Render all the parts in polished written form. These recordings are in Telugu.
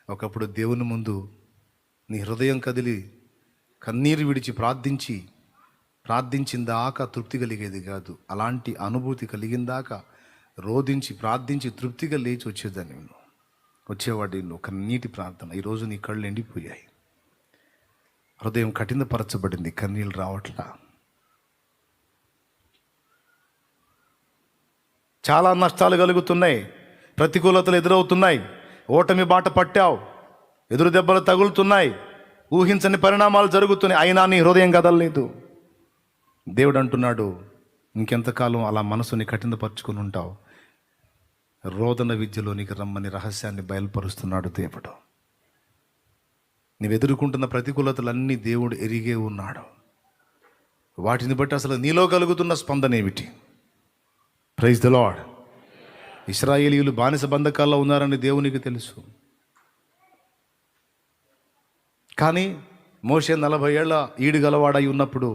ఒకప్పుడు దేవుని ముందు నీ హృదయం కదిలి కన్నీరు విడిచి ప్రార్థించిందాకా తృప్తి కలిగేది కాదు. అలాంటి అనుభూతి కలిగిందాకా రోధించి ప్రార్థించి తృప్తిగా లేచి వచ్చేదాన్ని వచ్చేవాడి నువ్వు కన్నీటి ప్రార్థన. ఈరోజు నీ కళ్ళు ఎండిపోయాయి, హృదయం కఠినపరచబడింది, కన్నీళ్ళు రావట్లా. చాలా నష్టాలు కలుగుతున్నాయి, ప్రతికూలతలు ఎదురవుతున్నాయి, ఓటమి బాట పట్టావు, ఎదురు దెబ్బలు తగులుతున్నాయి, ఊహించని పరిణామాలు జరుగుతున్నాయి. అయినా నీ హృదయం కదలలేదు. దేవుడు అంటున్నాడు, ఇంకెంతకాలం అలా మనసుని కఠినపరుచుకుని ఉంటావు? రోదన విద్యలోనికి రమ్మని రహస్యాన్ని బయలుపరుస్తున్నాడు దేవుడు. నీవు ఎదుర్కొంటున్న ప్రతికూలతలన్నీ దేవుడు ఎరిగే ఉన్నాడు. వాటిని బట్టి అసలు నీలో కలుగుతున్న స్పందన ఏమిటి? Praise the lord. ఇశ్రాయేలీయులు బానిస బంధకాల్లో ఉన్నారని దేవునికి తెలుసు. కానీ మోషే 40 ఏళ్ల ఈడు గలవాడై ఉన్నప్పుడు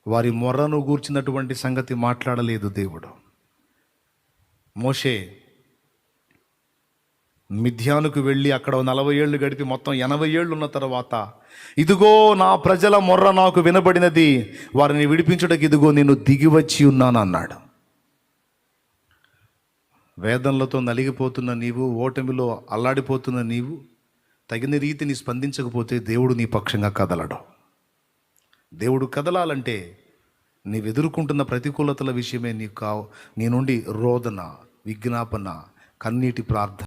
వారి మొర్రను గూర్చినటువంటి సంగతి మాట్లాడలేదు దేవుడు. మోషే మిథ్యానుకు వెళ్ళి అక్కడ 40 ఏళ్ళు గడిపి మొత్తం 80 ఏళ్ళు ఉన్న తర్వాత, ఇదిగో నా ప్రజల మొర్ర నాకు వినబడినది, వారిని విడిపించుటకు ఇదిగో నేను దిగివచ్చి ఉన్నాను అన్నాడు. వేదనలతో నలిగిపోతున్న నీవు, ఓటమిలో అల్లాడిపోతున్న నీవు తగిన రీతిని స్పందించకపోతే దేవుడు నీ పక్షంగా కదలడు. దేవుడు కదలాలంటే నీవు ఎదుర్కొంటున్న ప్రతికూలతల విషయమే నీ నుండి రోదన, విజ్ఞాపన, కన్నీటి ప్రార్థన